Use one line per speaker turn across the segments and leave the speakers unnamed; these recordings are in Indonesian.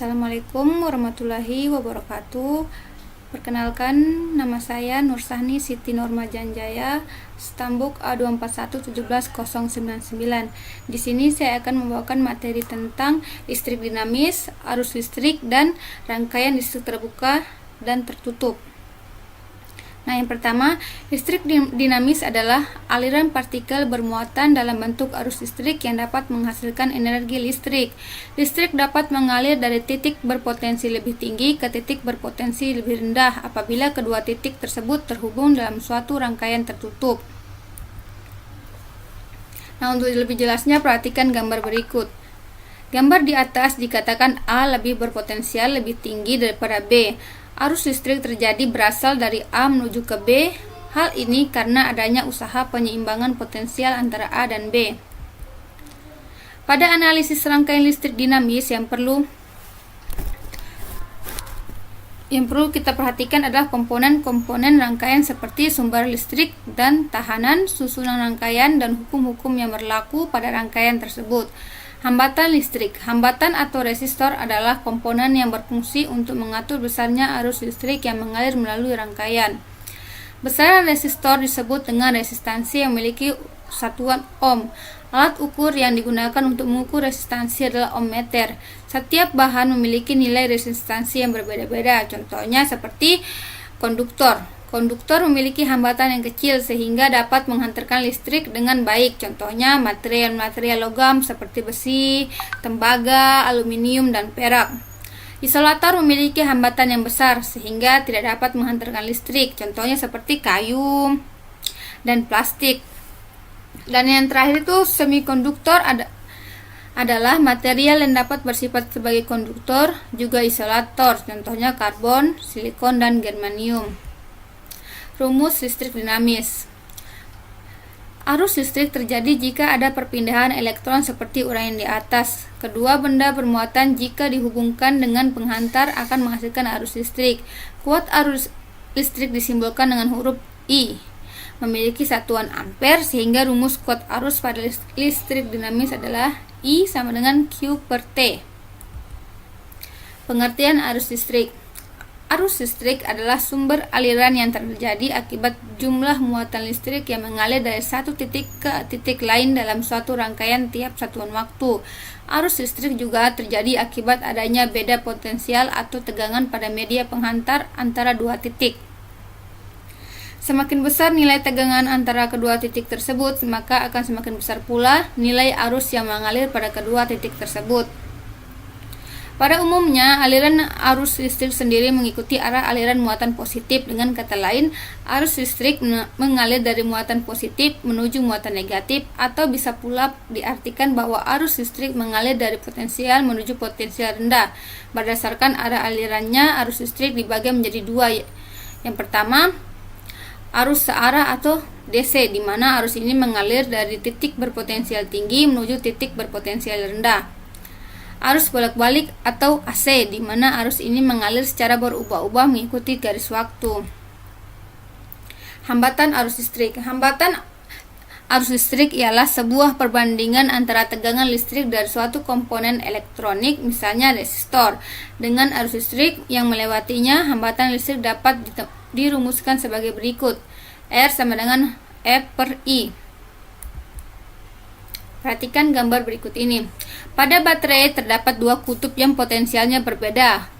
Assalamualaikum warahmatullahi wabarakatuh. Perkenalkan, nama saya Nursahni Siti Norma Janjaya, Stambuk A241171099. Di sini saya akan membawakan materi tentang listrik dinamis, arus listrik, dan rangkaian listrik terbuka dan tertutup. Nah, yang pertama, listrik dinamis adalah aliran partikel bermuatan dalam bentuk arus listrik yang dapat menghasilkan energi listrik. Listrik dapat mengalir dari titik berpotensi lebih tinggi ke titik berpotensi lebih rendah apabila kedua titik tersebut terhubung dalam suatu rangkaian tertutup. Nah, untuk lebih jelasnya perhatikan gambar berikut. Gambar di atas dikatakan A lebih berpotensial lebih tinggi daripada B. Arus listrik terjadi berasal dari A menuju ke B. Hal ini karena adanya usaha penyeimbangan potensial antara A dan B. Pada analisis rangkaian listrik dinamis yang perlu kita perhatikan adalah komponen-komponen rangkaian seperti sumber listrik dan tahanan, susunan rangkaian, dan hukum-hukum yang berlaku pada rangkaian tersebut. Hambatan listrik. Hambatan atau resistor adalah komponen yang berfungsi untuk mengatur besarnya arus listrik yang mengalir melalui rangkaian. Besaran resistor disebut dengan resistansi yang memiliki satuan ohm. Alat ukur yang digunakan untuk mengukur resistansi adalah ohmmeter. Setiap bahan memiliki nilai resistansi yang berbeda-beda. Contohnya seperti konduktor. Konduktor memiliki hambatan yang kecil sehingga dapat menghantarkan listrik dengan baik. Contohnya material-material logam seperti besi, tembaga, aluminium, dan perak. Isolator memiliki hambatan yang besar sehingga tidak dapat menghantarkan listrik. Contohnya seperti kayu dan plastik. Dan yang terakhir itu semikonduktor adalah material yang dapat bersifat sebagai konduktor, juga isolator. Contohnya karbon, silikon, dan germanium. Rumus listrik dinamis. Arus listrik terjadi jika ada perpindahan elektron seperti uraian di atas. Kedua benda bermuatan jika dihubungkan dengan penghantar akan menghasilkan arus listrik. Kuat arus listrik disimbolkan dengan huruf I. Memiliki satuan ampere sehingga rumus kuat arus pada listrik dinamis adalah I sama dengan Q per T. Pengertian arus listrik. Arus listrik adalah sumber aliran yang terjadi akibat jumlah muatan listrik yang mengalir dari satu titik ke titik lain dalam suatu rangkaian tiap satuan waktu. Arus listrik juga terjadi akibat adanya beda potensial atau tegangan pada media penghantar antara dua titik. Semakin besar nilai tegangan antara kedua titik tersebut, maka akan semakin besar pula nilai arus yang mengalir pada kedua titik tersebut. Pada umumnya, aliran arus listrik sendiri mengikuti arah aliran muatan positif. Dengan kata lain, arus listrik mengalir dari muatan positif menuju muatan negatif, atau bisa pula diartikan bahwa arus listrik mengalir dari potensial menuju potensial rendah. Berdasarkan arah alirannya, arus listrik dibagi menjadi dua. Yang pertama, arus searah atau DC, di mana arus ini mengalir dari titik berpotensial tinggi menuju titik berpotensial rendah. Arus bolak-balik atau AC, di mana arus ini mengalir secara berubah-ubah mengikuti garis waktu. Hambatan arus listrik. Hambatan arus listrik ialah sebuah perbandingan antara tegangan listrik dari suatu komponen elektronik, misalnya resistor, dengan arus listrik yang melewatinya. Hambatan listrik dapat dirumuskan sebagai berikut. R sama dengan F per I. Perhatikan gambar berikut ini. Pada baterai terdapat dua kutub yang potensialnya berbeda.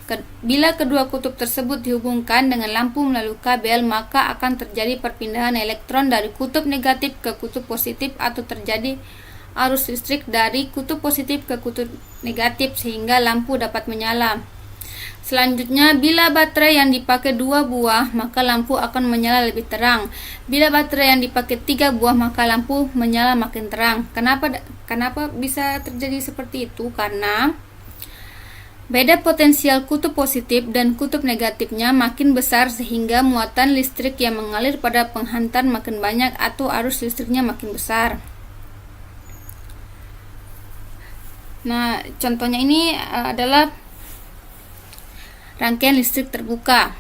Bila kedua kutub tersebut dihubungkan dengan lampu melalui kabel, maka akan terjadi perpindahan elektron dari kutub negatif ke kutub positif, atau terjadi arus listrik dari kutub positif ke kutub negatif sehingga lampu dapat menyala. Selanjutnya, bila baterai yang dipakai 2 buah, maka lampu akan menyala lebih terang. Bila baterai yang dipakai 3 buah, maka lampu menyala makin terang. Kenapa bisa terjadi seperti itu? Karena beda potensial kutub positif dan kutub negatifnya makin besar sehingga muatan listrik yang mengalir pada penghantar makin banyak atau arus listriknya makin besar. Nah, contohnya ini adalah rangkaian listrik terbuka.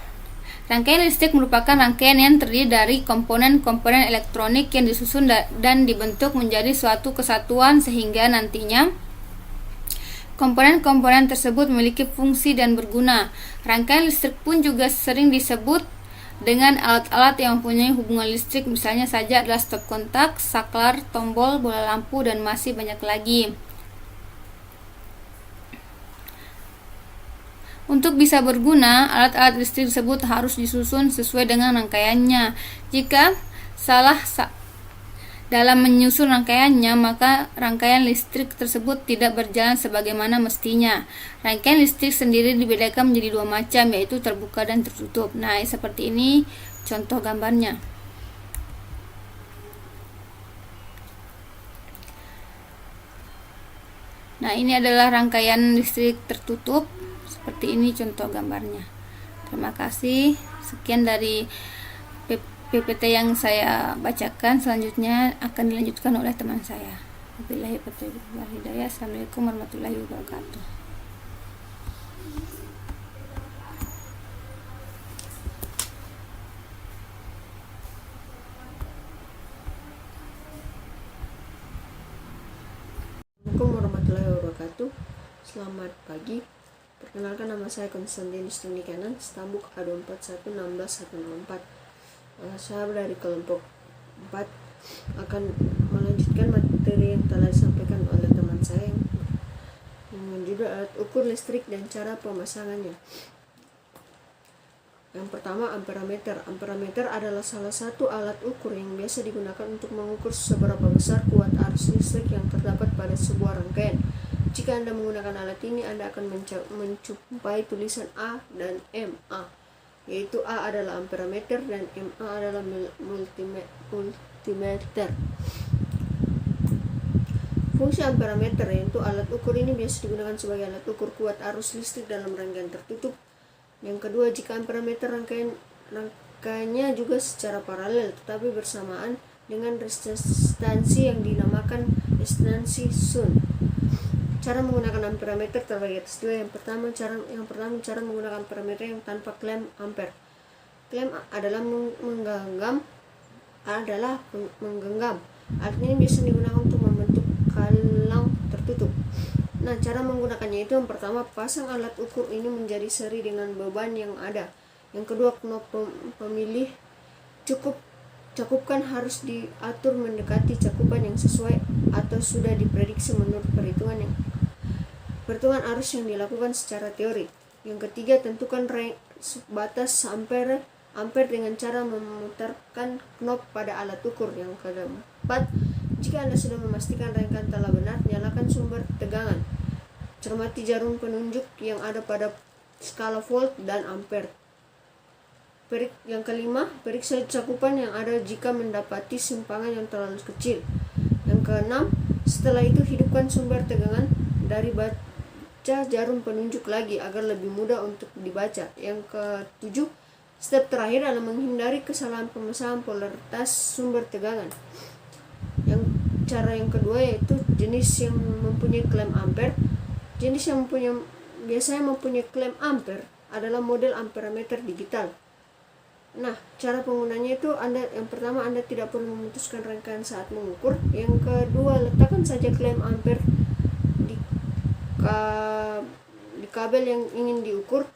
Rangkaian listrik merupakan rangkaian yang terdiri dari komponen-komponen elektronik yang disusun dan dibentuk menjadi suatu kesatuan sehingga nantinya Komponen-komponen tersebut memiliki fungsi dan berguna. Rangkaian listrik pun juga sering disebut dengan alat-alat yang mempunyai hubungan listrik, misalnya saja adalah stop kontak, saklar, tombol, bola lampu, dan masih banyak lagi. Untuk bisa berguna, alat-alat listrik tersebut harus disusun sesuai dengan rangkaiannya. Jika salah dalam menyusun rangkaiannya, maka rangkaian listrik tersebut tidak berjalan sebagaimana mestinya. Rangkaian listrik sendiri dibedakan menjadi dua macam, yaitu terbuka dan tertutup. Nah, seperti ini contoh gambarnya. Nah, ini adalah rangkaian listrik tertutup. Seperti ini contoh gambarnya. Terima kasih. Sekian dari PPT yang saya bacakan. Selanjutnya akan dilanjutkan oleh teman saya. Wabillahi taufiq wal hidayah. Assalamualaikum warahmatullahi wabarakatuh.
Assalamualaikum warahmatullahi wabarakatuh. Selamat pagi. Perkenalkan, nama saya Konstantinus Tunikanan, Stambuk A2416104. Saya dari kelompok 4 akan melanjutkan materi yang telah disampaikan oleh teman saya yang menjudul alat ukur listrik dan cara pemasangannya. Yang pertama, amperemeter. Amperemeter adalah salah satu alat ukur yang biasa digunakan untuk mengukur seberapa besar kuat arus listrik yang terdapat pada sebuah rangkaian. Jika Anda menggunakan alat ini, Anda akan menjumpai tulisan A dan MA, yaitu A adalah amperemeter dan MA adalah multimeter. Fungsi amperemeter, yaitu alat ukur ini biasa digunakan sebagai alat ukur kuat arus listrik dalam rangkaian tertutup. Yang kedua, jika amperemeter rangkaiannya juga secara paralel tetapi bersamaan dengan resistansi yang dinamakan resistansi Sun. Cara menggunakan amperemeter terbagi atas dua. Yang pertama cara menggunakan amperemeter yang tanpa klem ampere. Klem adalah menggenggam. Alat ini biasa digunakan untuk membentuk kalang tertutup. Nah, cara menggunakannya itu, yang pertama, pasang alat ukur ini menjadi seri dengan beban yang ada. Yang kedua, knop pemilih cakupan harus diatur mendekati cakupan yang sesuai atau sudah diprediksi menurut perhitungan arus yang dilakukan secara teori. Yang ketiga, tentukan batas ampere dengan cara memutarkan knop pada alat ukur. Yang keempat, jika Anda sudah memastikan rangkaian telah benar, nyalakan sumber tegangan. Cermati jarum penunjuk yang ada pada skala volt dan ampere. Yang kelima, periksa cakupan yang ada jika mendapati simpangan yang terlalu kecil. Yang keenam, setelah itu hidupkan sumber tegangan dari baca jarum penunjuk lagi agar lebih mudah untuk dibaca. Yang ketujuh, step terakhir adalah menghindari kesalahan pemasangan polaritas sumber tegangan. Cara yang kedua yaitu jenis yang mempunyai klem ampere. Jenis yang biasanya mempunyai klem ampere adalah model amperemeter digital. Nah, cara penggunanya itu yang pertama, Anda tidak perlu memutuskan rangkaian saat mengukur. Yang kedua, letakkan saja klem ampere di kabel yang ingin diukur.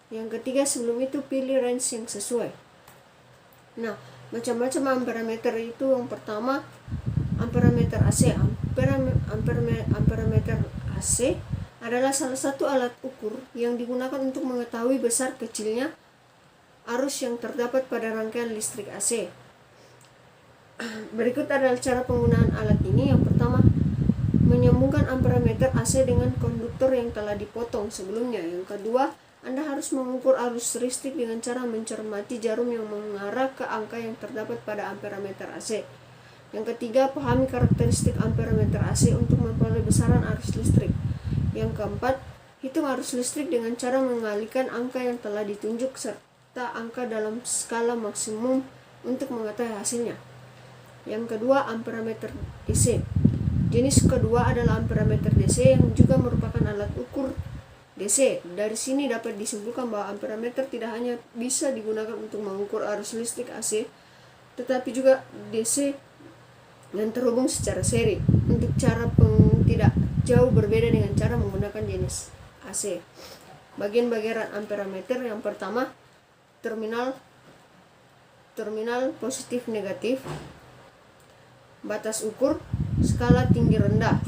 Yang ketiga, sebelum itu pilih range yang sesuai. Nah, macam-macam amperemeter itu, yang pertama, amperemeter AC. Amperemeter AC adalah salah satu alat ukur yang digunakan untuk mengetahui besar kecilnya arus yang terdapat pada rangkaian listrik AC. Berikut adalah cara penggunaan alat ini. Yang pertama, menyambungkan amperemeter AC dengan konduktor yang telah dipotong sebelumnya. Yang kedua, Anda harus mengukur arus listrik dengan cara mencermati jarum yang mengarah ke angka yang terdapat pada amperemeter AC. Yang ketiga, pahami karakteristik amperemeter AC untuk memperoleh besaran arus listrik. Yang keempat, hitung arus listrik dengan cara mengalihkan angka yang telah ditunjuk serta angka dalam skala maksimum untuk mengetahui hasilnya. Yang kedua, amperemeter DC. Jenis kedua adalah amperemeter DC yang juga merupakan alat ukur DC. Dari sini dapat disimpulkan bahwa amperemeter tidak hanya bisa digunakan untuk mengukur arus listrik AC, tetapi juga DC yang terhubung secara seri. Untuk cara tidak jauh berbeda dengan cara menggunakan jenis AC. Bagian-bagian amperemeter yang pertama terminal positif negatif, batas ukur, skala tinggi rendah.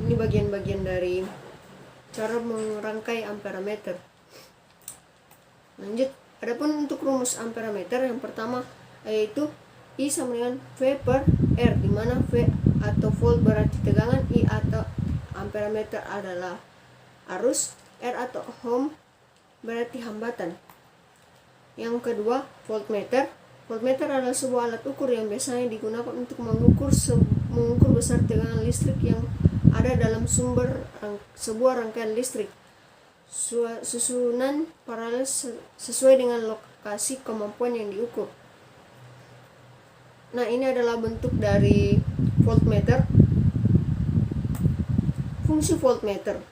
Ini bagian-bagian dari cara merangkai amperemeter. Lanjut, adapun untuk rumus amperemeter yang pertama yaitu I sama dengan V per R, di mana V atau volt berarti tegangan, I atau amperemeter adalah arus, R atau ohm berarti hambatan. Yang kedua, voltmeter. Voltmeter adalah sebuah alat ukur yang biasanya digunakan untuk mengukur besar tegangan listrik yang ada dalam sebuah rangkaian listrik. Susunan paralel sesuai dengan lokasi kemampuan yang diukur. Nah, ini adalah bentuk dari voltmeter. Fungsi voltmeter.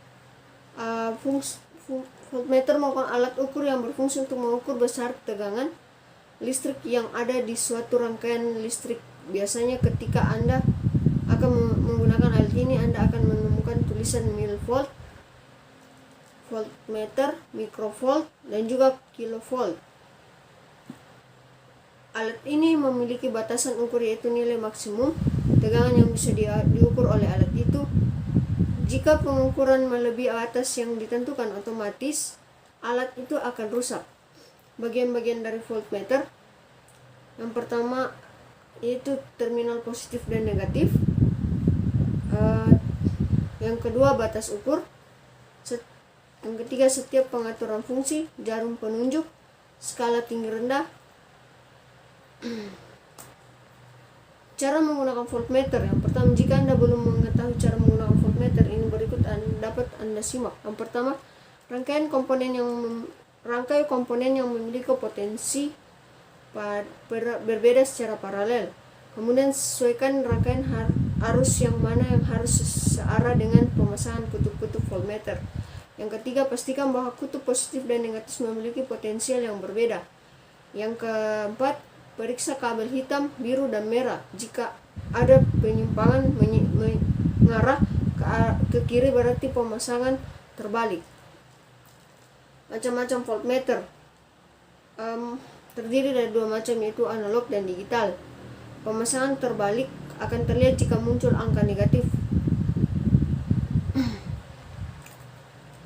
Voltmeter merupakan alat ukur yang berfungsi untuk mengukur besar tegangan listrik yang ada di suatu rangkaian listrik. Biasanya ketika Anda akan menggunakan alat ini, Anda akan menemukan tulisan milivolt, voltmeter, mikrovolt, dan juga kilovolt. Alat ini memiliki batasan ukur yaitu nilai maksimum tegangan yang bisa diukur oleh alat itu. Jika pengukuran melebihi batas yang ditentukan, otomatis alat itu akan rusak. Bagian-bagian dari voltmeter yang pertama yaitu terminal positif dan negatif. Yang kedua, batas ukur. Yang ketiga, setiap pengaturan fungsi, jarum penunjuk, skala tinggi rendah. Cara menggunakan voltmeter. Yang pertama, jika Anda belum mengetahui cara menggunakan voltmeter, ini berikut dapat Anda simak. Yang pertama, rangkai komponen yang memiliki potensi berbeda secara paralel. Kemudian sesuaikan rangkaian arus yang mana yang harus searah dengan pemasangan kutub-kutub voltmeter. Yang ketiga, pastikan bahwa kutub positif dan negatif memiliki potensial yang berbeda. Yang keempat, periksa kabel hitam, biru, dan merah. Jika ada penyimpangan mengarah ke kiri berarti pemasangan terbalik. Macam-macam voltmeter terdiri dari dua macam, yaitu analog dan digital. Pemasangan terbalik akan terlihat jika muncul angka negatif.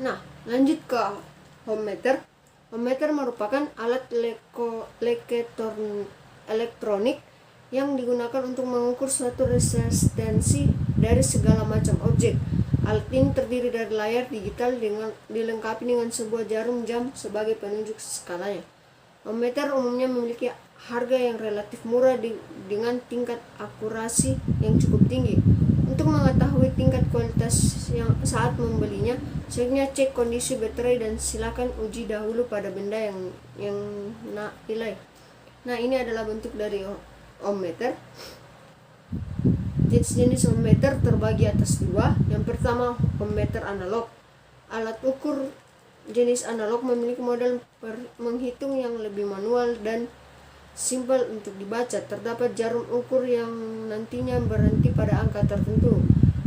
Nah, lanjut ke ohmmeter. Ohmmeter merupakan alat elektronik yang digunakan untuk mengukur suatu resistensi dari segala macam objek. Alat ini terdiri dari layar digital dilengkapi dengan sebuah jarum jam sebagai penunjuk skalanya. Ohmmeter umumnya memiliki harga yang relatif murah dengan tingkat akurasi yang cukup tinggi. Untuk mengetahui tingkat kualitas yang saat membelinya, sebaiknya cek kondisi baterai dan silakan uji dahulu pada benda yang nilai. Nah, ini adalah bentuk dari ohmmeter. Jenis ohmmeter terbagi atas dua. Yang pertama, ohmmeter analog. Alat ukur jenis analog memiliki model menghitung yang lebih manual dan simpel untuk dibaca. Terdapat jarum ukur yang nantinya berhenti pada angka tertentu.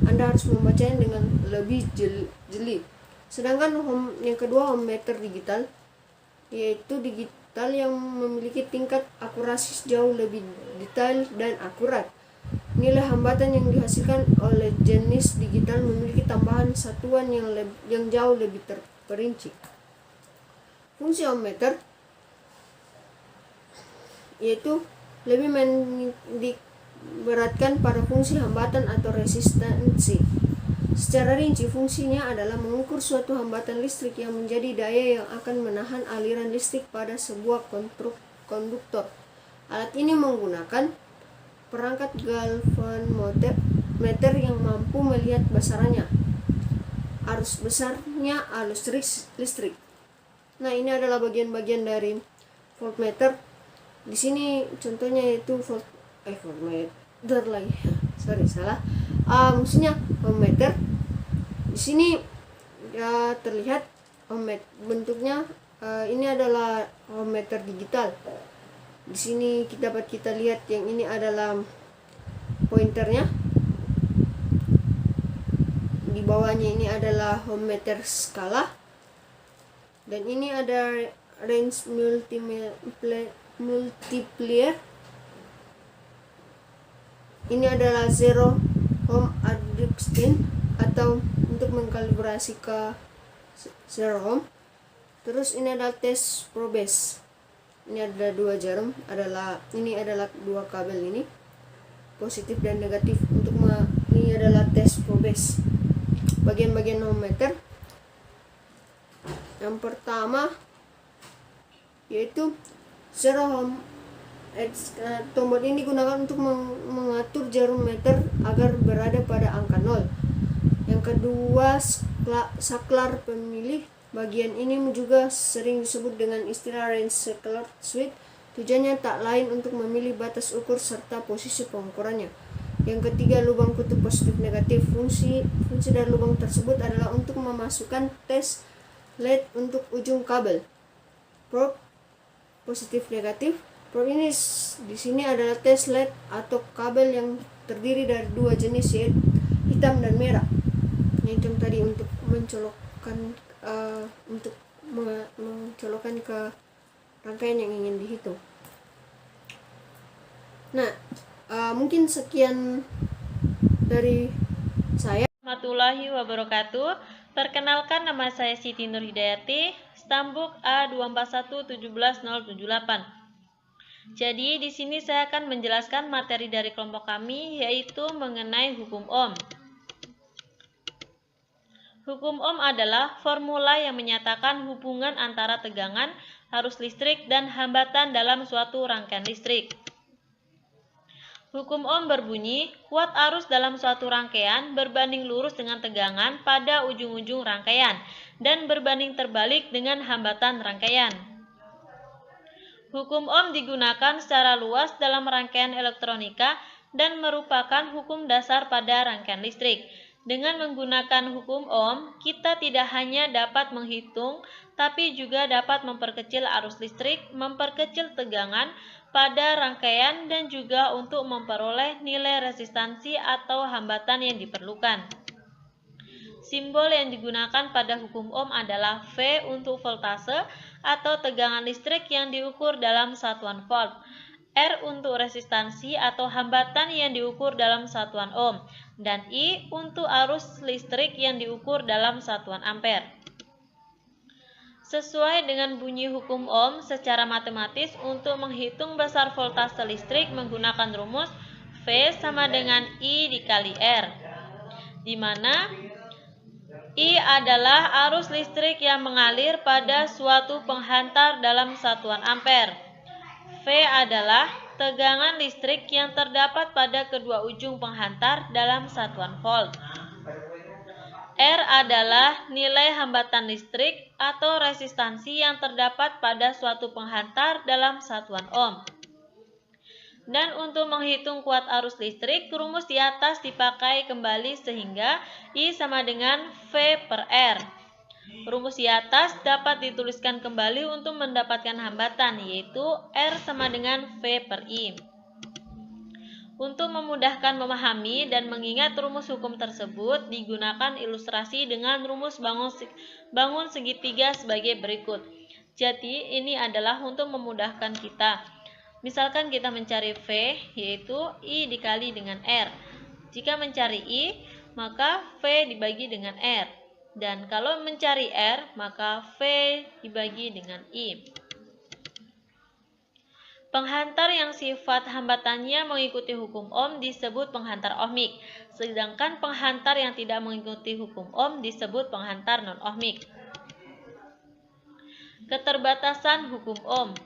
Anda harus membacanya dengan lebih jeli. Sedangkan yang kedua, ohmmeter digital, yaitu digital yang memiliki tingkat akurasi jauh lebih detail dan akurat. Nilai hambatan yang dihasilkan oleh jenis digital memiliki tambahan satuan yang jauh lebih terperinci. Fungsi ohmmeter yaitu lebih menitikberatkan pada fungsi hambatan atau resistansi. Secara rinci, fungsinya adalah mengukur suatu hambatan listrik yang menjadi daya yang akan menahan aliran listrik pada sebuah konduktor. Alat ini menggunakan perangkat galvanometer yang mampu melihat besarannya, arus besarnya arus listrik. Nah, ini adalah bagian-bagian dari voltmeter. Di sini contohnya yaitu voltmeter lagi. Maksudnya ohmmeter. Di sini ya terlihat ohmmeter bentuknya. Ini adalah ohmmeter digital. Di sini dapat kita lihat yang ini adalah pointernya. bawahnya ini adalah ohm meter skala, dan ini ada range multiplier. Ini adalah zero ohm adjustment atau untuk mengkalibrasi ke zero ohm. Terus ini adalah tes probes. Ini ada 2 jarum, ini adalah 2 kabel ini, positif dan negatif. Ini adalah tes probes. Bagian-bagian ohm meter. Yang pertama yaitu zero ohm. Tombol ini digunakan untuk mengatur jarum meter agar berada pada angka 0. Yang kedua, saklar pemilih. Bagian ini juga sering disebut dengan istilah range saklar switch. Tujuannya tak lain untuk memilih batas ukur serta posisi pengukurannya. Yang ketiga, lubang kutub positif negatif. Fungsi dari lubang tersebut adalah untuk memasukkan tes LED untuk ujung kabel. Probe positif negatif. Probe ini di sini adalah tes LED atau kabel yang terdiri dari 2 jenis, yaitu hitam dan merah. Yang hitam tadi untuk mencolokkan ke rangkaian yang ingin dihitung. Nah, mungkin sekian dari saya.
Warahmatullahi wabarakatuh. Perkenalkan, nama saya Siti Nur Hidayati, Stambuk A24117078. Jadi di sini saya akan menjelaskan materi dari kelompok kami, yaitu mengenai hukum Ohm. Hukum Ohm adalah formula yang menyatakan hubungan antara tegangan, arus listrik, dan hambatan dalam suatu rangkaian listrik. Hukum Ohm berbunyi, kuat arus dalam suatu rangkaian berbanding lurus dengan tegangan pada ujung-ujung rangkaian dan berbanding terbalik dengan hambatan rangkaian. Hukum Ohm digunakan secara luas dalam rangkaian elektronika dan merupakan hukum dasar pada rangkaian listrik. Dengan menggunakan hukum Ohm, kita tidak hanya dapat menghitung, tapi juga dapat memperkecil arus listrik, memperkecil tegangan pada rangkaian, dan juga untuk memperoleh nilai resistansi atau hambatan yang diperlukan. Simbol yang digunakan pada hukum Ohm adalah V untuk voltase atau tegangan listrik yang diukur dalam satuan volt, R untuk resistansi atau hambatan yang diukur dalam satuan ohm, dan I untuk arus listrik yang diukur dalam satuan ampere. Sesuai dengan bunyi hukum Ohm secara matematis, untuk menghitung besar voltase listrik menggunakan rumus V sama dengan I dikali R, di mana I adalah arus listrik yang mengalir pada suatu penghantar dalam satuan ampere. V adalah tegangan listrik yang terdapat pada kedua ujung penghantar dalam satuan volt. R adalah nilai hambatan listrik atau resistansi yang terdapat pada suatu penghantar dalam satuan ohm. Dan untuk menghitung kuat arus listrik, rumus di atas dipakai kembali sehingga I sama dengan V per R. Rumus di atas dapat dituliskan kembali untuk mendapatkan hambatan, yaitu R sama dengan V per I. Untuk memudahkan memahami dan mengingat rumus hukum tersebut, digunakan ilustrasi dengan rumus bangun segitiga sebagai berikut. Jadi ini adalah untuk memudahkan kita. Misalkan kita mencari V, yaitu I dikali dengan R. Jika mencari I, maka V dibagi dengan R. Dan kalau mencari R, maka V dibagi dengan I. Penghantar yang sifat hambatannya mengikuti hukum Ohm disebut penghantar ohmik, sedangkan penghantar yang tidak mengikuti hukum Ohm disebut penghantar non-ohmik. Keterbatasan hukum Ohm.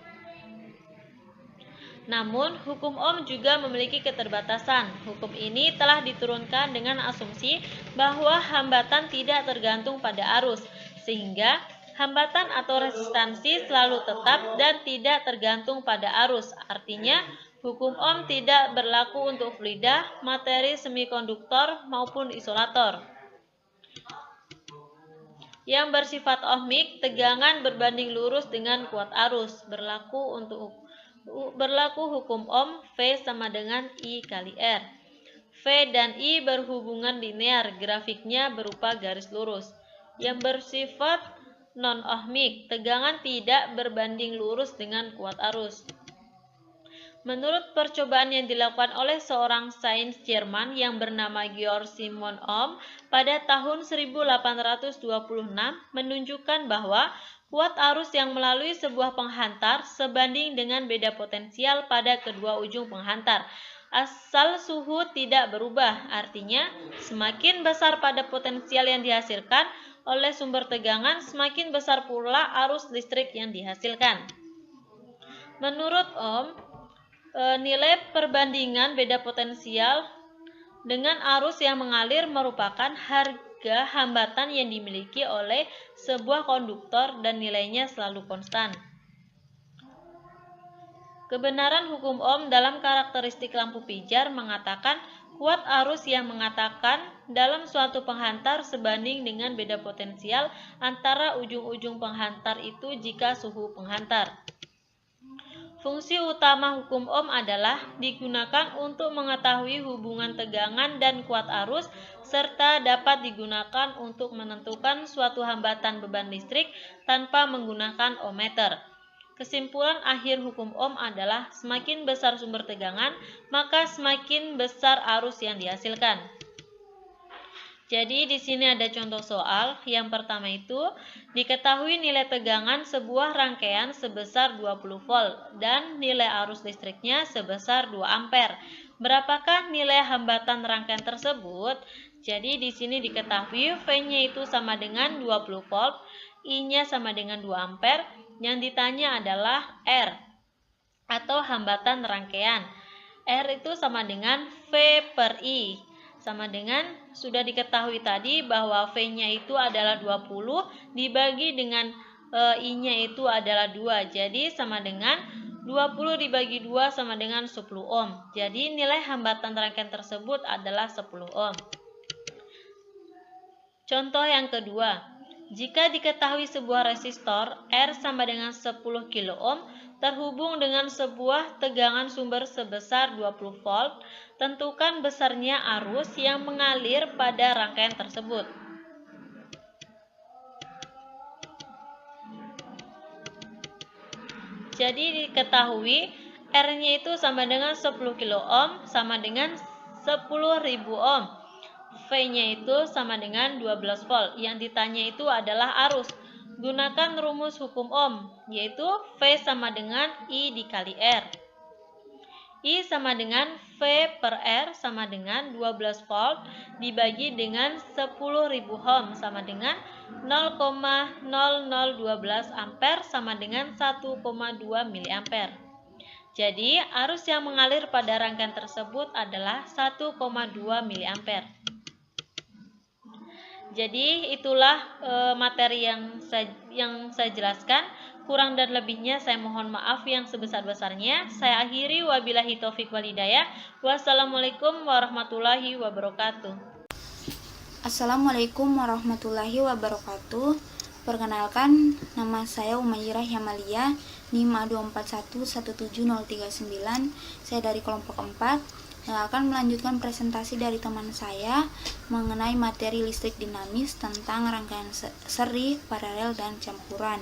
Namun, hukum Ohm juga memiliki keterbatasan. Hukum ini telah diturunkan dengan asumsi bahwa hambatan tidak tergantung pada arus, sehingga hambatan atau resistansi selalu tetap dan tidak tergantung pada arus. Artinya, hukum Ohm tidak berlaku untuk fluida, materi semikonduktor, maupun isolator. Yang bersifat ohmik, tegangan berbanding lurus dengan kuat arus. Berlaku hukum Ohm V sama dengan I kali R. V V dan I berhubungan linear, grafiknya berupa garis lurus. Yang bersifat non-ohmik, tegangan tidak berbanding lurus dengan kuat arus. Menurut percobaan yang dilakukan oleh seorang sains Jerman yang bernama Georg Simon Ohm pada tahun 1826 menunjukkan bahwa kuat arus yang melalui sebuah penghantar sebanding dengan beda potensial pada kedua ujung penghantar. Asal suhu tidak berubah, artinya semakin besar pada potensial yang dihasilkan oleh sumber tegangan, semakin besar pula arus listrik yang dihasilkan. Menurut Ohm, nilai perbandingan beda potensial dengan arus yang mengalir merupakan harga hambatan yang dimiliki oleh sebuah konduktor dan nilainya selalu konstan. Kebenaran hukum Ohm dalam karakteristik lampu pijar mengatakan kuat arus yang mengatakan dalam suatu penghantar sebanding dengan beda potensial antara ujung-ujung penghantar itu jika suhu penghantar. Fungsi utama hukum Ohm adalah digunakan untuk mengetahui hubungan tegangan dan kuat arus serta dapat digunakan untuk menentukan suatu hambatan beban listrik tanpa menggunakan ohmmeter. Kesimpulan akhir hukum Ohm adalah semakin besar sumber tegangan, maka semakin besar arus yang dihasilkan. Jadi di sini ada contoh soal. Yang pertama itu, diketahui nilai tegangan sebuah rangkaian sebesar 20 volt dan nilai arus listriknya sebesar 2 ampere. Berapakah nilai hambatan rangkaian tersebut? Jadi di sini diketahui V-nya itu sama dengan 20 volt, I-nya sama dengan 2 ampere. Yang ditanya adalah R atau hambatan rangkaian. R itu sama dengan V per I. Sama dengan sudah diketahui tadi bahwa V-nya itu adalah 20 dibagi dengan I-nya itu adalah 2. Jadi sama dengan 20 dibagi 2 sama dengan 10 ohm. Jadi nilai hambatan rangkaian tersebut adalah 10 ohm. Contoh yang kedua. Jika diketahui sebuah resistor R sama dengan 10 kilo ohm terhubung dengan sebuah tegangan sumber sebesar 20 volt, tentukan besarnya arus yang mengalir pada rangkaian tersebut. Jadi diketahui R-nya itu sama dengan 10 kilo ohm sama dengan 10.000 ohm. V-nya itu sama dengan 12 volt. Yang ditanya itu adalah arus. Gunakan rumus hukum Ohm, yaitu V sama dengan I dikali R. I sama dengan V per R sama dengan 12 volt dibagi dengan 10.000 ohm sama dengan 0,0012 ampere sama dengan 1,2 miliampere. Jadi, arus yang mengalir pada rangkaian tersebut adalah 1,2 miliampere. Jadi itulah materi yang saya jelaskan. Kurang dan lebihnya saya mohon maaf yang sebesar-besarnya. Saya akhiri, wabillahi taufik wal hidayah. Wassalamualaikum warahmatullahi wabarakatuh.
Assalamualaikum warahmatullahi wabarakatuh. Perkenalkan, nama saya Umairah Yamalia, NIM A24117039. Saya dari kelompok 4. Akan melanjutkan presentasi dari teman saya mengenai materi listrik dinamis tentang rangkaian seri, paralel, dan campuran.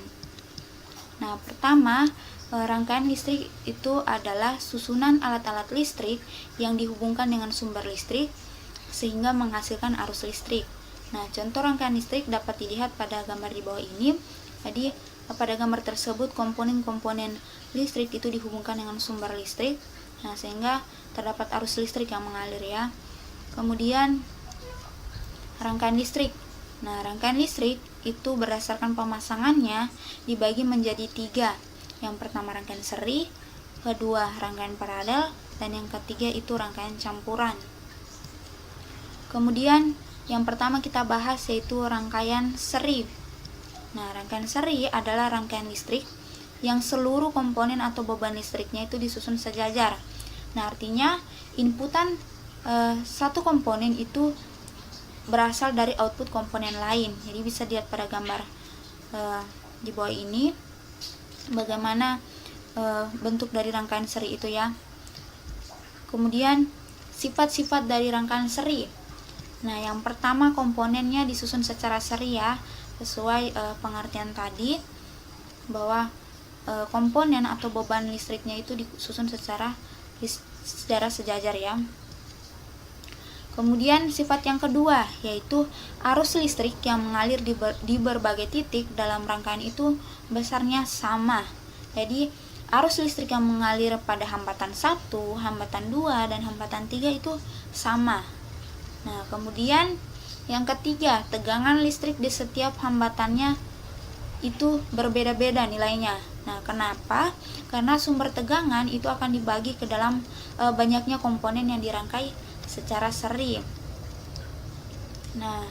Nah, pertama, rangkaian listrik itu adalah susunan alat-alat listrik yang dihubungkan dengan sumber listrik sehingga menghasilkan arus listrik. Nah, contoh rangkaian listrik dapat dilihat pada gambar di bawah ini. Jadi, pada gambar tersebut komponen-komponen listrik itu dihubungkan dengan sumber listrik. Nah, sehingga terdapat arus listrik yang mengalir ya. Kemudian rangkaian listrik. Nah, rangkaian listrik itu berdasarkan pemasangannya dibagi menjadi 3. Yang pertama rangkaian seri, kedua rangkaian paralel, dan yang ketiga itu rangkaian campuran. Kemudian yang pertama kita bahas yaitu rangkaian seri. Nah, rangkaian seri adalah rangkaian listrik yang seluruh komponen atau beban listriknya itu disusun sejajar. Nah, artinya inputan satu komponen itu berasal dari output komponen lain. Jadi bisa dilihat pada gambar di bawah ini bagaimana bentuk dari rangkaian seri itu ya. Kemudian
sifat-sifat dari rangkaian seri. Nah, yang pertama komponennya disusun secara seri ya, sesuai pengertian tadi bahwa komponen atau beban listriknya itu disusun secara sejajar ya. Kemudian sifat yang kedua yaitu arus listrik yang mengalir di berbagai titik dalam rangkaian itu besarnya sama. Jadi arus listrik yang mengalir pada hambatan 1, hambatan 2, dan hambatan 3 itu sama. Nah, kemudian yang ketiga, tegangan listrik di setiap hambatannya itu berbeda-beda nilainya. Nah, kenapa? Karena sumber tegangan itu akan dibagi ke dalam banyaknya komponen yang dirangkai secara seri. Nah,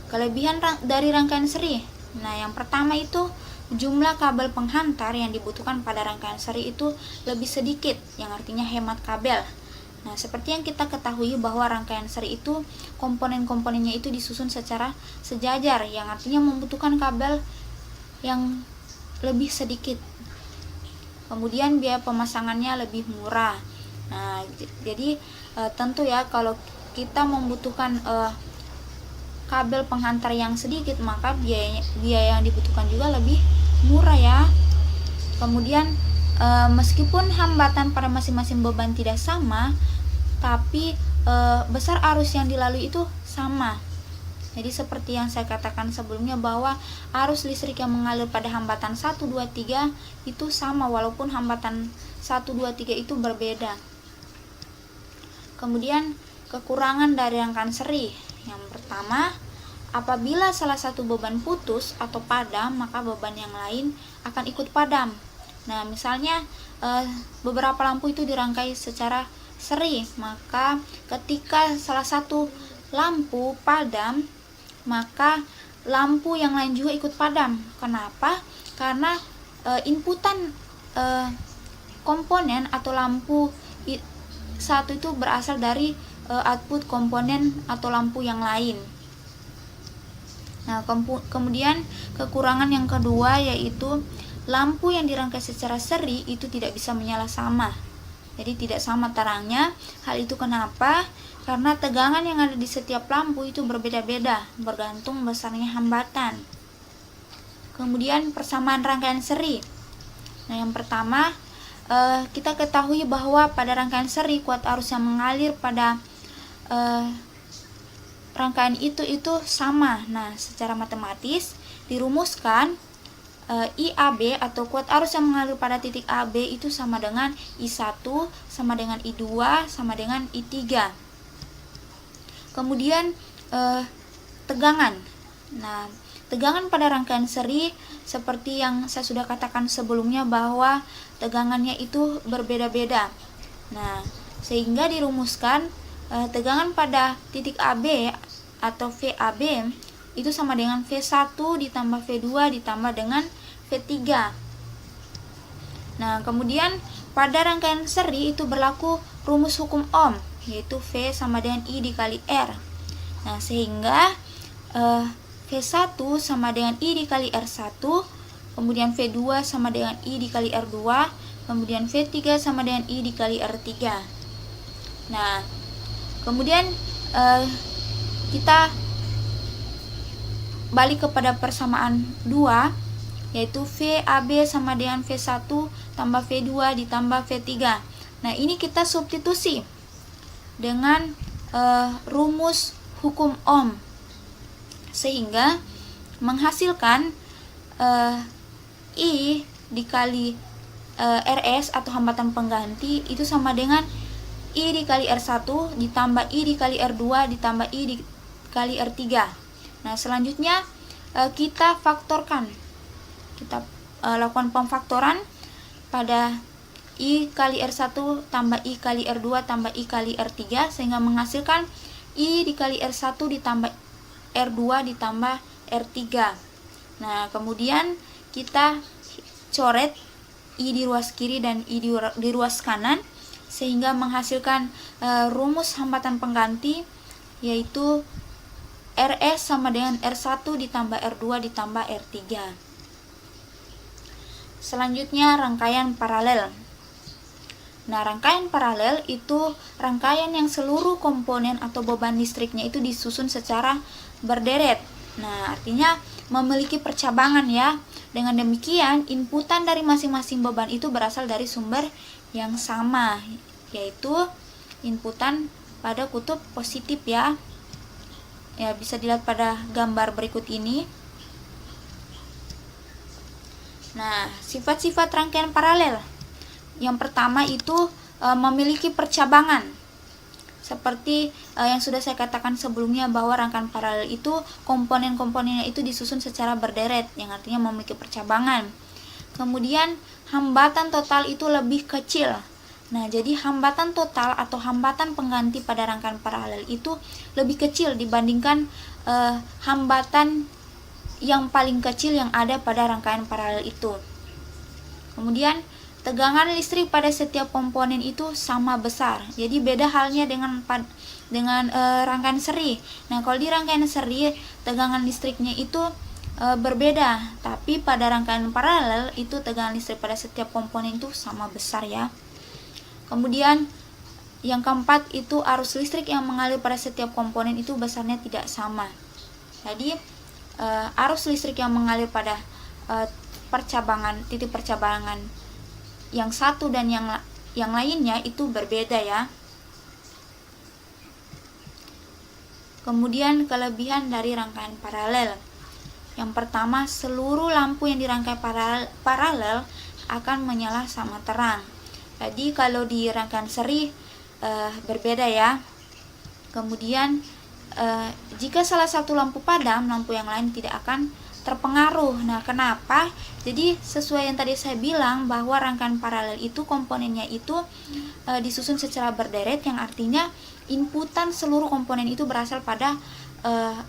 kelebihan dari rangkaian seri. Nah, yang pertama itu jumlah kabel penghantar yang dibutuhkan pada rangkaian seri itu lebih sedikit, yang artinya hemat kabel. Nah, seperti yang kita ketahui bahwa rangkaian seri itu komponen-komponennya itu disusun secara sejajar, yang artinya membutuhkan kabel yang lebih sedikit. Kemudian biaya pemasangannya lebih murah. Nah, jadi tentu ya kalau kita membutuhkan kabel penghantar yang sedikit, maka biaya yang dibutuhkan juga lebih murah ya. Kemudian meskipun hambatan pada masing-masing beban tidak sama, tapi besar arus yang dilalui itu sama. Jadi seperti yang saya katakan sebelumnya bahwa arus listrik yang mengalir pada hambatan 1, 2, 3 itu sama walaupun hambatan 1, 2, 3 itu berbeda. Kemudian kekurangan dari rangkaian seri. Yang pertama, apabila salah satu beban putus atau padam, maka beban yang lain akan ikut padam. Nah, misalnya beberapa lampu itu dirangkai secara seri, maka ketika salah satu lampu padam, maka lampu yang lain juga ikut padam. Kenapa? Karena inputan komponen atau lampu satu itu berasal dari output komponen atau lampu yang lain. Nah, kemudian kekurangan yang kedua yaitu lampu yang dirangkai secara seri itu tidak bisa menyala sama. Jadi tidak sama terangnya. Hal itu kenapa? Karena tegangan yang ada di setiap lampu itu berbeda-beda, bergantung besarnya hambatan. Kemudian persamaan rangkaian seri. Nah, yang pertama kita ketahui bahwa pada rangkaian seri kuat arus yang mengalir pada rangkaian itu sama. Nah, secara matematis dirumuskan IAB atau kuat arus yang mengalir pada titik AB itu sama dengan I1 sama dengan I2 sama dengan I3. Kemudian tegangan. Nah, tegangan pada rangkaian seri seperti yang saya sudah katakan sebelumnya bahwa tegangannya itu berbeda-beda. Nah, sehingga dirumuskan tegangan pada titik AB atau VAB itu sama dengan V1 ditambah V2 ditambah dengan V3. Nah, kemudian pada rangkaian seri itu berlaku rumus hukum Ohm, yaitu V sama dengan I dikali R. Nah, sehingga V1 sama dengan I dikali R1, kemudian V2 sama dengan I dikali R2, kemudian V3 sama dengan I dikali R3. Nah, kemudian kita balik kepada persamaan 2, yaitu VAB sama dengan V1 tambah V2 ditambah V3. Nah, ini kita substitusi dengan rumus hukum Ohm, sehingga menghasilkan I dikali RS atau hambatan pengganti itu sama dengan I dikali R1 ditambah I dikali R2 ditambah I dikali R3. Nah, selanjutnya kita faktorkan. Kita lakukan pemfaktoran pada I kali R1 tambah I kali R2 tambah I kali R3 sehingga menghasilkan I dikali R1 ditambah R2 ditambah R3. Nah, kemudian kita coret I di ruas kiri dan I di ruas kanan sehingga menghasilkan rumus hambatan pengganti, yaitu RS sama dengan R1 ditambah R2 ditambah R3. Selanjutnya rangkaian paralel. Nah, rangkaian paralel itu rangkaian yang seluruh komponen atau beban listriknya itu disusun secara berderet. Nah, artinya memiliki percabangan ya. Dengan demikian, inputan dari masing-masing beban itu berasal dari sumber yang sama, yaitu inputan pada kutub positif ya. Ya, bisa dilihat pada gambar berikut ini. Nah, sifat-sifat rangkaian paralel. Yang pertama itu memiliki percabangan. Seperti yang sudah saya katakan sebelumnya bahwa rangkaian paralel itu komponen-komponennya itu disusun secara berderet, yang artinya memiliki percabangan. Kemudian hambatan total itu lebih kecil. Nah, jadi hambatan total atau hambatan pengganti pada rangkaian paralel itu lebih kecil dibandingkan hambatan yang paling kecil yang ada pada rangkaian paralel itu. Kemudian tegangan listrik pada setiap komponen itu sama besar. Jadi beda halnya dengan rangkaian seri. Nah, kalau di rangkaian seri tegangan listriknya itu berbeda, tapi pada rangkaian paralel itu tegangan listrik pada setiap komponen itu sama besar ya. Kemudian yang keempat itu arus listrik yang mengalir pada setiap komponen itu besarnya tidak sama. Jadi arus listrik yang mengalir pada titik percabangan yang satu dan yang lainnya itu berbeda ya. Kemudian kelebihan dari rangkaian paralel. Yang pertama, seluruh lampu yang dirangkai paralel akan menyala sama terang. Jadi kalau di rangkaian seri berbeda ya. Kemudian jika salah satu lampu padam, lampu yang lain tidak akan terpengaruh. Nah, kenapa? Jadi sesuai yang tadi saya bilang bahwa rangkaian paralel itu komponennya itu disusun secara berderet, yang artinya inputan seluruh komponen itu berasal pada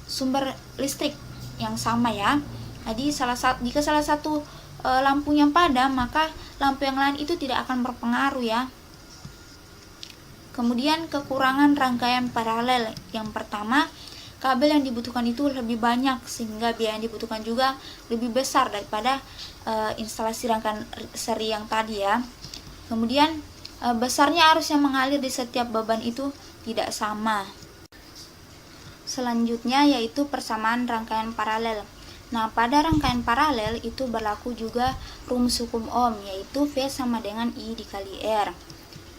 sumber listrik yang sama ya. Jadi jika salah satu lampunya padam, maka lampu yang lain itu tidak akan berpengaruh ya. Kemudian kekurangan rangkaian paralel. Yang pertama, kabel yang dibutuhkan itu lebih banyak sehingga biaya yang dibutuhkan juga lebih besar daripada instalasi rangkaian seri yang tadi ya. Kemudian besarnya arus yang mengalir di setiap beban itu tidak sama. Selanjutnya yaitu persamaan rangkaian paralel. Nah, pada rangkaian paralel itu berlaku juga rumus hukum Ohm, yaitu V sama dengan I dikali R.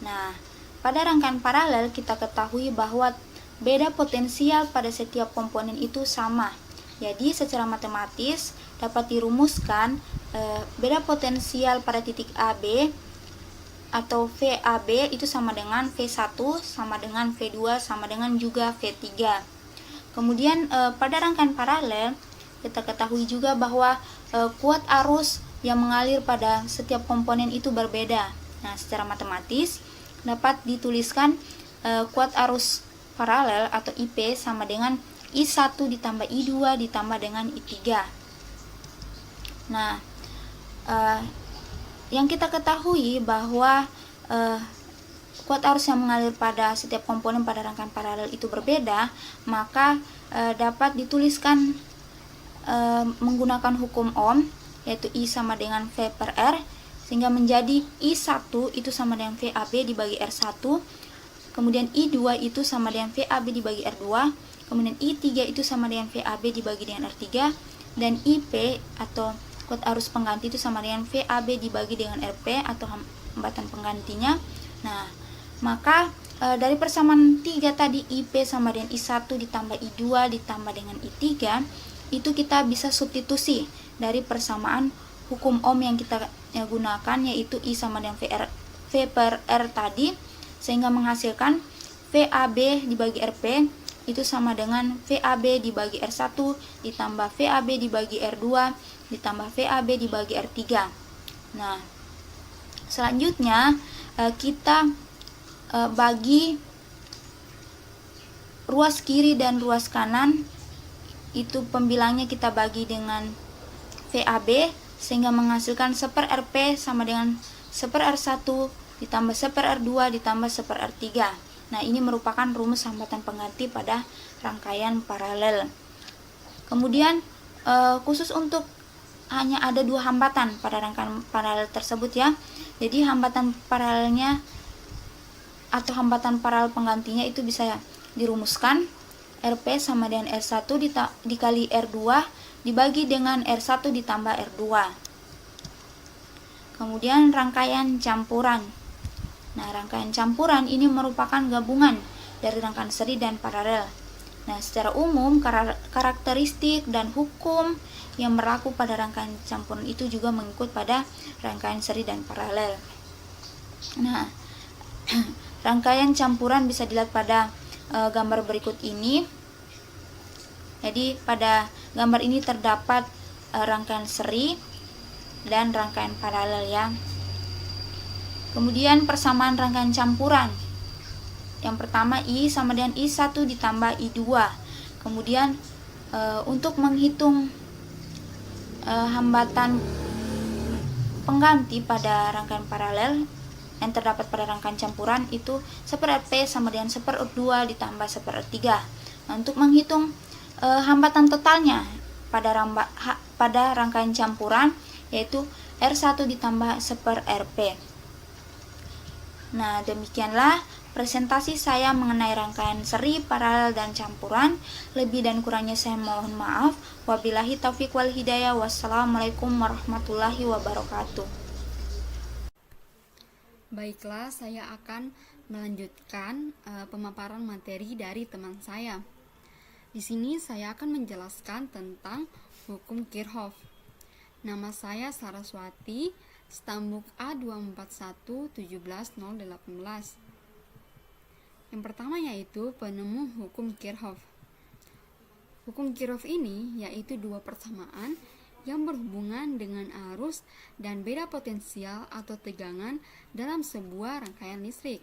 Nah, pada rangkaian paralel kita ketahui bahwa beda potensial pada setiap komponen itu sama. Jadi secara matematis dapat dirumuskan beda potensial pada titik AB atau VAB itu sama dengan V1 sama dengan V2 sama dengan juga V3. Kemudian pada rangkaian paralel kita ketahui juga bahwa kuat arus yang mengalir pada setiap komponen itu berbeda. Nah, secara matematis dapat dituliskan kuat arus paralel atau IP sama dengan I1 ditambah I2 ditambah dengan I3. Nah, yang kita ketahui bahwa kuat arus yang mengalir pada setiap komponen pada rangkaian paralel itu berbeda, maka dapat dituliskan menggunakan hukum Ohm, yaitu I sama dengan V per R, sehingga menjadi I1 itu sama dengan VAB dibagi R1, kemudian I2 itu sama dengan VAB dibagi R2, kemudian I3 itu sama dengan VAB dibagi dengan R3, dan IP atau kuat arus pengganti itu sama dengan VAB dibagi dengan RP atau hambatan penggantinya. Nah, maka dari persamaan 3 tadi IP sama dengan I1 ditambah I2 ditambah dengan I3, itu kita bisa substitusi dari persamaan hukum Ohm yang kita gunakan, yaitu I sama dengan V per R tadi, sehingga menghasilkan VAB dibagi RP itu sama dengan VAB dibagi R1 ditambah VAB dibagi R2 ditambah VAB dibagi R3. Nah, selanjutnya kita bagi ruas kiri dan ruas kanan, itu pembilangnya kita bagi dengan VAB sehingga menghasilkan 1 per RP sama dengan 1 per R1 ditambah 1 per R2 ditambah 1 per R3. Nah, ini merupakan rumus hambatan pengganti pada rangkaian paralel. Kemudian khusus untuk hanya ada 2 hambatan pada rangkaian paralel tersebut ya. Jadi hambatan paralelnya atau hambatan paralel penggantinya itu bisa dirumuskan. RP sama dengan R1 dikali R2 dibagi dengan R1 ditambah R2. Kemudian rangkaian campuran. Nah, rangkaian campuran ini merupakan gabungan dari rangkaian seri dan paralel. Nah, secara umum karakteristik dan hukum yang berlaku pada rangkaian campuran itu juga mengikut pada rangkaian seri dan paralel. Nah, rangkaian campuran bisa dilihat pada gambar berikut ini. Jadi pada gambar ini terdapat rangkaian seri dan rangkaian paralel ya. Kemudian persamaan rangkaian campuran. Yang pertama I sama dengan I1 ditambah I2. Kemudian untuk menghitung hambatan pengganti pada rangkaian paralel yang terdapat pada rangkaian campuran itu 1/P sama dengan 1/2 ditambah 1/3. Nah, untuk menghitung hambatan totalnya pada rangkaian campuran yaitu R1 ditambah 1/Rp. Nah, demikianlah presentasi saya mengenai rangkaian seri, paralel, dan campuran. Lebih dan kurangnya saya mohon maaf. Wabillahi taufiq wal hidayah. Wassalamualaikum warahmatullahi wabarakatuh.
Baiklah, saya akan melanjutkan pemaparan materi dari teman saya. Di sini saya akan menjelaskan tentang hukum Kirchhoff. Nama saya Saraswati, stambuk A24117018. Yang pertama yaitu penemu hukum Kirchhoff. Hukum Kirchhoff ini yaitu dua persamaan yang berhubungan dengan arus dan beda potensial atau tegangan dalam sebuah rangkaian listrik.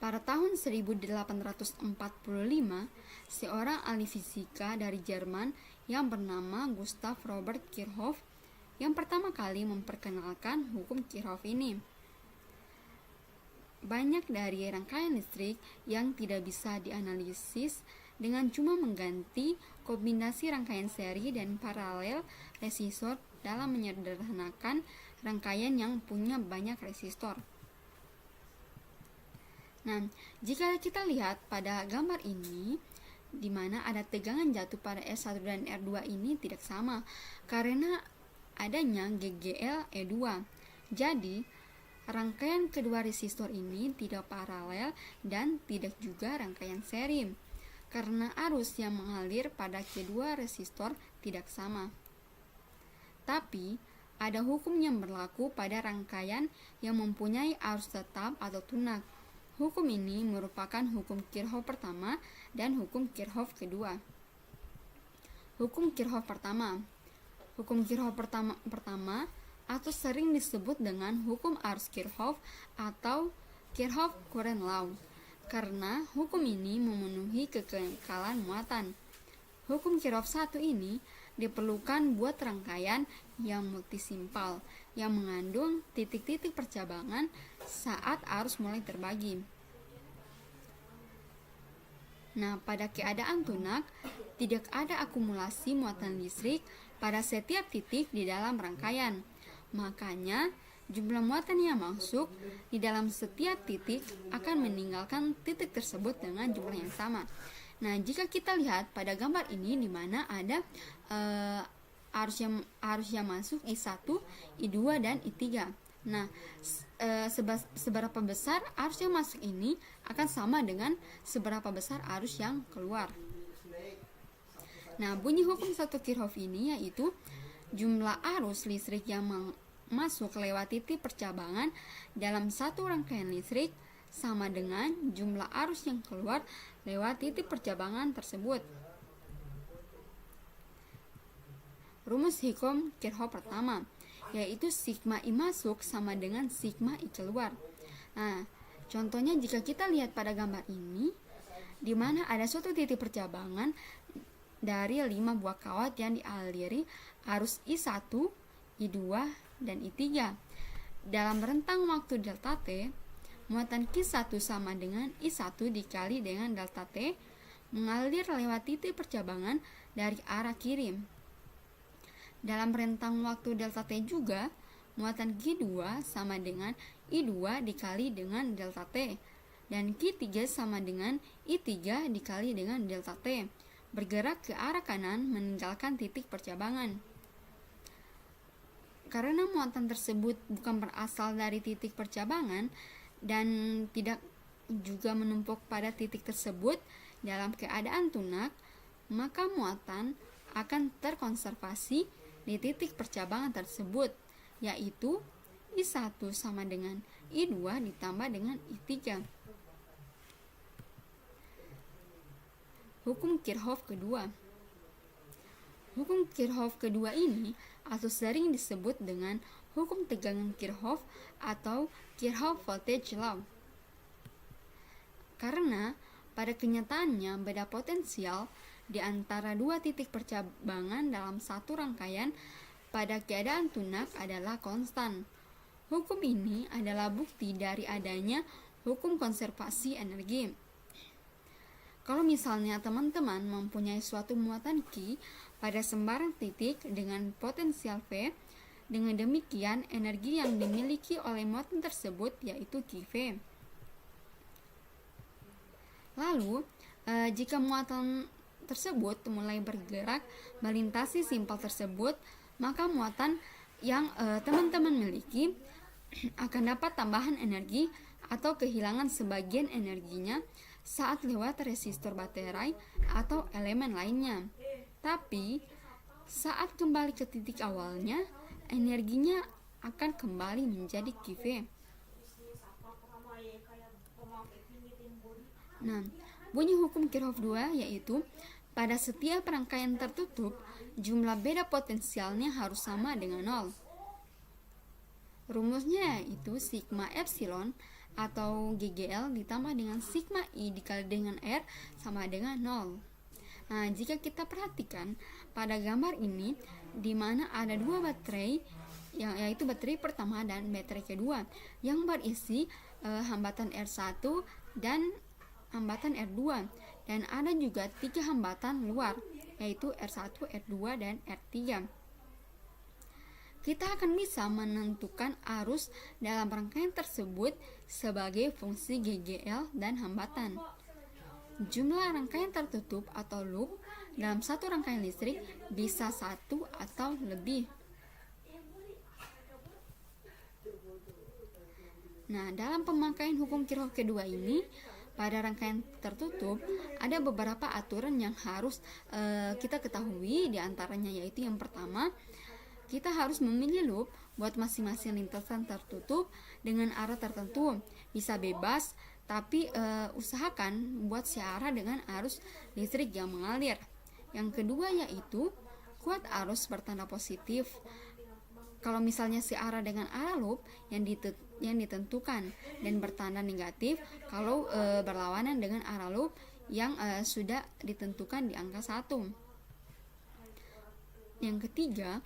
Pada tahun 1845, seorang ahli fisika dari Jerman yang bernama Gustav Robert Kirchhoff yang pertama kali memperkenalkan hukum Kirchhoff ini. Banyak dari rangkaian listrik yang tidak bisa dianalisis dengan cuma mengganti kombinasi rangkaian seri dan paralel resistor dalam menyederhanakan rangkaian yang punya banyak resistor. Nah, jika kita lihat pada gambar ini, di mana ada tegangan jatuh pada R1 dan R2 ini tidak sama karena adanya GGL E2. Jadi, rangkaian kedua resistor ini tidak paralel dan tidak juga rangkaian seri karena arus yang mengalir pada kedua resistor tidak sama. Tapi, ada hukum yang berlaku pada rangkaian yang mempunyai arus tetap atau tunak. Hukum ini merupakan hukum Kirchhoff pertama dan hukum Kirchhoff kedua. Hukum Kirchhoff pertama. Hukum Kirchhoff pertama atau sering disebut dengan hukum arus Kirchhoff atau Kirchhoff Current Law karena hukum ini memenuhi kekekalan muatan. Hukum Kirchhoff 1 ini diperlukan buat rangkaian yang multisimpal yang mengandung titik-titik percabangan saat arus mulai terbagi. Nah, pada keadaan tunak, tidak ada akumulasi muatan listrik pada setiap titik di dalam rangkaian. Makanya, jumlah muatan yang masuk di dalam setiap titik akan meninggalkan titik tersebut dengan jumlah yang sama. Nah, jika kita lihat pada gambar ini di mana ada arus yang masuk I1, I2 dan I3. Nah, seberapa besar arus yang masuk ini akan sama dengan seberapa besar arus yang keluar. Nah, bunyi hukum 1 Kirchhoff ini yaitu jumlah arus listrik yang masuk lewat titik percabangan dalam satu rangkaian listrik sama dengan jumlah arus yang keluar lewat titik percabangan tersebut. Rumus hukum Kirchhoff pertama yaitu sigma I masuk sama dengan sigma I keluar. Nah, contohnya jika kita lihat pada gambar ini di mana ada suatu titik percabangan dari 5 buah kawat yang dialiri arus I1, I2, dan I3. Dalam rentang waktu delta T, muatan Q1 sama dengan I1 dikali dengan delta T mengalir lewat titik percabangan dari arah kiri. Dalam rentang waktu delta T juga, muatan Q2 sama dengan I2 dikali dengan delta T. Dan Q3 sama dengan I3 dikali dengan delta T. Bergerak ke arah kanan meninggalkan titik percabangan. Karena muatan tersebut bukan berasal dari titik percabangan dan tidak juga menumpuk pada titik tersebut dalam keadaan tunak, maka muatan akan terkonservasi di titik percabangan tersebut, yaitu I1 sama dengan I2 ditambah dengan I3. Hukum Kirchhoff kedua. Hukum Kirchhoff kedua ini atau sering disebut dengan hukum tegangan Kirchhoff atau Kirchhoff voltage law. Karena pada kenyataannya beda potensial di antara dua titik percabangan dalam satu rangkaian pada keadaan tunak adalah konstan. Hukum ini adalah bukti dari adanya hukum konservasi energi. Kalau misalnya teman-teman mempunyai suatu muatan Q pada sembarang titik dengan potensial V, dengan demikian energi yang dimiliki oleh muatan tersebut yaitu QV. Lalu, jika muatan tersebut mulai bergerak melintasi simpel tersebut, maka muatan yang teman-teman miliki akan dapat tambahan energi atau kehilangan sebagian energinya saat lewat resistor baterai atau elemen lainnya. Tapi, saat kembali ke titik awalnya, energinya akan kembali menjadi QV. Nah, bunyi hukum Kirchhoff 2 yaitu pada setiap rangkaian tertutup, jumlah beda potensialnya harus sama dengan 0. Rumusnya yaitu sigma epsilon atau GGL ditambah dengan sigma I dikali dengan R sama dengan 0. Nah, jika kita perhatikan pada gambar ini di mana ada dua baterai yaitu baterai pertama dan baterai kedua yang berisi hambatan R1 dan hambatan R2 dan ada juga 3 hambatan luar yaitu R1, R2 dan R3. Kita akan bisa menentukan arus dalam rangkaian tersebut sebagai fungsi GGL dan hambatan. Jumlah rangkaian tertutup atau loop dalam satu rangkaian listrik bisa 1 atau lebih. Nah, dalam pemakaian hukum Kirchhoff kedua ini, pada rangkaian tertutup ada beberapa aturan yang harus kita ketahui, diantaranya yaitu yang pertama, kita harus memilih loop buat masing-masing lintasan tertutup dengan arah tertentu. Bisa bebas, tapi usahakan buat searah dengan arus listrik yang mengalir. Yang kedua yaitu kuat arus bertanda positif. Kalau misalnya searah dengan arah loop yang ditentukan dan bertanda negatif kalau berlawanan dengan arah loop yang sudah ditentukan di angka 1. Yang ketiga,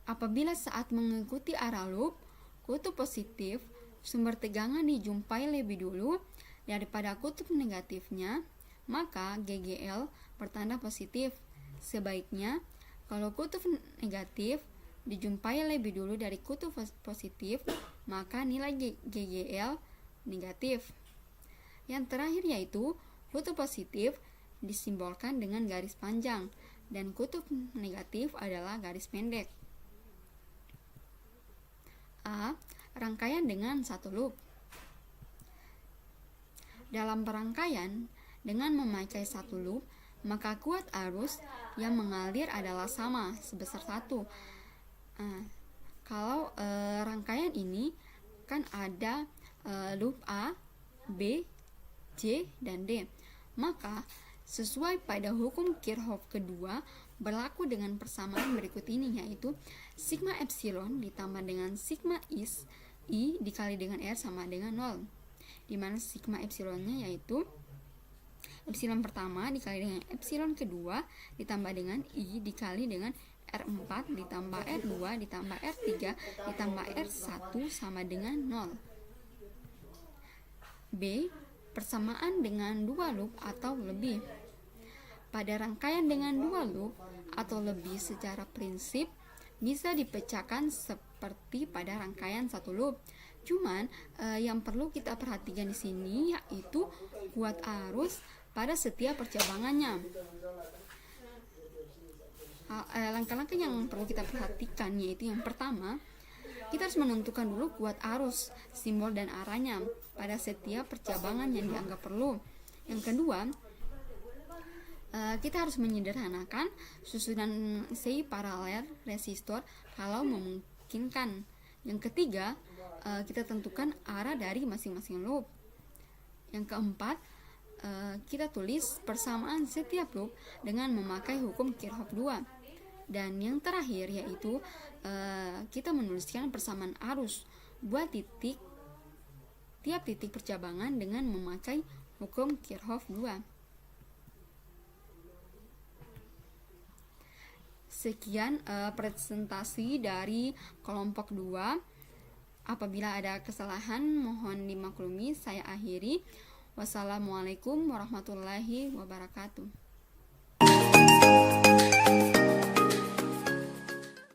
apabila saat mengikuti arah loop, kutub positif sumber tegangan dijumpai lebih dulu daripada kutub negatifnya, maka GGL bertanda positif. Sebaiknya, kalau kutub negatif dijumpai lebih dulu dari kutub positif, maka nilai GGL negatif. Yang terakhir yaitu kutub positif disimbolkan dengan garis panjang dan kutub negatif adalah garis pendek. A. Rangkaian dengan satu loop. Dalam perangkaian dengan memakai satu loop, maka kuat arus yang mengalir adalah sama, sebesar 1. Kalau rangkaian ini kan ada loop A, B, C, dan D, maka sesuai pada hukum Kirchhoff kedua berlaku dengan persamaan berikut ini, yaitu sigma epsilon ditambah dengan sigma I dikali dengan R sama dengan 0, dimana sigma epsilonnya yaitu epsilon pertama dikali dengan epsilon kedua ditambah dengan I dikali dengan R4 ditambah R2 ditambah R3 ditambah R1 sama dengan 0. B. Persamaan dengan dua loop atau lebih. Pada rangkaian dengan dua loop atau lebih secara prinsip bisa dipecahkan seperti pada rangkaian satu loop. Cuman yang perlu kita perhatikan di sini yaitu kuat arus pada setiap percabangannya. Langkah-langkah yang perlu kita perhatikan yaitu yang pertama, kita harus menentukan dulu kuat arus, simbol dan arahnya pada setiap percabangan yang dianggap perlu. Yang kedua, kita harus menyederhanakan susunan sei paralel resistor kalau memungkinkan. Yang ketiga, kita tentukan arah dari masing-masing loop. Yang keempat, kita tulis persamaan setiap loop dengan memakai hukum Kirchhoff 2. Dan yang terakhir yaitu kita menuliskan persamaan arus buat tiap titik percabangan dengan memakai hukum Kirchhoff 2. Sekian presentasi dari kelompok 2. Apabila ada kesalahan mohon dimaklumi. Saya akhiri. Wassalamualaikum warahmatullahi wabarakatuh.